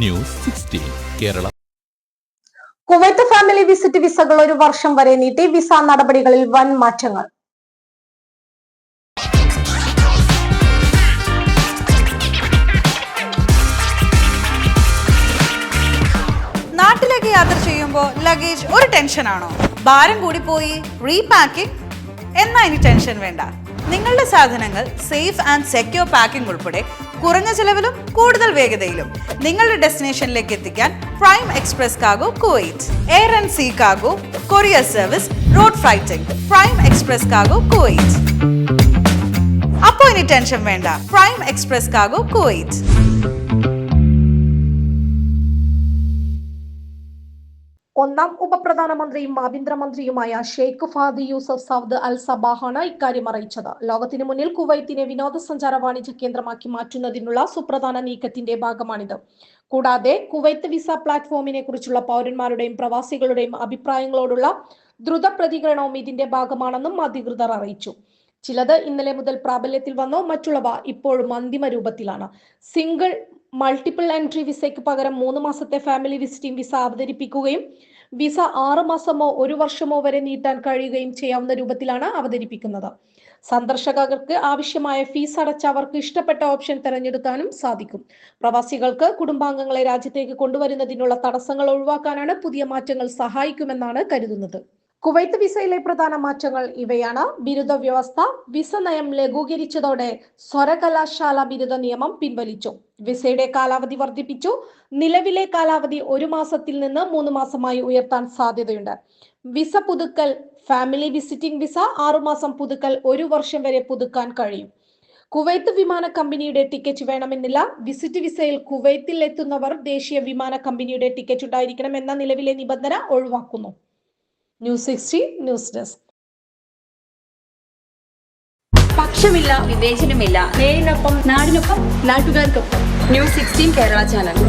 News 16 Kerala. Kuwait family visit വിസകൾ 1 വർഷം വരെ നീട്ടി. വിസ നടപടികളിൽ വൻ മാറ്റങ്ങൾ. നാട്ടിലേക്ക് യാത്ര ചെയ്യുമ്പോൾ ലഗേജ് ഒരു ടെൻഷനാണോ? ഭാരം കൂടിപ്പോയി, റീപാക്കിംഗ്? എന്നാ ഇനി ടെൻഷൻ വേണ്ട. നിങ്ങളുടെ സാധനങ്ങൾ സേഫ് ആൻഡ് സെക്യൂർ പാക്കിംഗ് ഉൾപ്പെടെ കുറഞ്ഞ ചെലവിലും കൂടുതൽ വേഗതയിലും നിങ്ങളുടെ ഡെസ്റ്റിനേഷനിലേക്ക് എത്തിക്കാൻ prime express cargo Kuwait. Air and sea cargo, courier service, road freighting. Prime express cargo Kuwait. അപ്പോൾ ഇനി ടെൻഷൻ വേണ്ട. Prime express cargo Kuwait. ഒന്നാം ഉപപ്രധാനമന്ത്രിയും ആഭ്യന്തരമന്ത്രിയുമായ Sheikh Fahad Yousef Saud Al സബാഹാണ് ഇക്കാര്യം അറിയിച്ചത്. ലോകത്തിന് മുന്നിൽ കുവൈത്തിനെ വിനോദസഞ്ചാര വാണിജ്യ കേന്ദ്രമാക്കി മാറ്റുന്നതിനുള്ള സുപ്രധാന നീക്കത്തിന്റെ ഭാഗമാണിത്. കൂടാതെ കുവൈത്ത് വിസ പ്ലാറ്റ്ഫോമിനെ കുറിച്ചുള്ള പൗരന്മാരുടെയും പ്രവാസികളുടെയും അഭിപ്രായങ്ങളോടുള്ള ദ്രുത പ്രതികരണവും ഇതിന്റെ ഭാഗമാണെന്നും അധികൃതർ അറിയിച്ചു. ചിലത് ഇന്നലെ മുതൽ പ്രാബല്യത്തിൽ വന്നു, മറ്റുള്ളവ ഇപ്പോഴും അന്തിമ രൂപത്തിലാണ്. സിംഗിൾ മൾട്ടിപ്പിൾ എൻട്രി വിസയ്ക്ക് പകരം 3 മാസത്തെ ഫാമിലി വിസിറ്റിംഗ് വിസ അവതരിപ്പിക്കുകയും വിസ 6 മാസമോ 1 വർഷമോ വരെ നീട്ടാൻ കഴിയുകയും ചെയ്യാവുന്ന രൂപത്തിലാണ് അവതരിപ്പിക്കുന്നത്. സന്ദർശകർക്ക് ആവശ്യമായ ഫീസ് അടച്ച് അവർക്ക് ഇഷ്ടപ്പെട്ട ഓപ്ഷൻ തിരഞ്ഞെടുക്കാനും സാധിക്കും. പ്രവാസികൾക്ക് കുടുംബാംഗങ്ങളെ രാജ്യത്തേക്ക് കൊണ്ടുവരുന്നതിനുള്ള തടസ്സങ്ങൾ ഒഴിവാക്കാനാണ് പുതിയ മാറ്റങ്ങൾ സഹായിക്കുമെന്നാണ് കരുതുന്നത്. കുവൈത്ത് വിസയിലെ പ്രധാന മാറ്റങ്ങൾ ഇവയാണ്. ബിരുദ വ്യവസ്ഥ. വിസ നയം ലഘൂകരിച്ചതോടെ സർവകലാശാല ബിരുദ നിയമം പിൻവലിച്ചു. വിസയുടെ കാലാവധി വർദ്ധിപ്പിച്ചു. നിലവിലെ കാലാവധി 1 മാസത്തിൽ നിന്ന് 3 മാസമായി ഉയർത്താൻ സാധ്യതയുണ്ട്. വിസ പുതുക്കൽ. ഫാമിലി വിസിറ്റിംഗ് വിസ 6 മാസം പുതുക്കൽ 1 വർഷം വരെ പുതുക്കാൻ കഴിയും. കുവൈത്ത് വിമാന കമ്പനിയുടെ ടിക്കറ്റ് വേണമെന്നില്ല. വിസിറ്റ് വിസയിൽ കുവൈത്തിൽ എത്തുന്നവർ ദേശീയ വിമാന കമ്പനിയുടെ ടിക്കറ്റ് ഉണ്ടായിരിക്കണം എന്ന നിലവിലെ നിബന്ധന ഒഴിവാക്കുന്നു. News 16 news desk. പക്ഷമില്ല, വിവേചനമില്ല. നേരിനൊപ്പം, നാടിനൊപ്പം, നാട്ടുകാർക്കൊപ്പം. News 16 Kerala channel.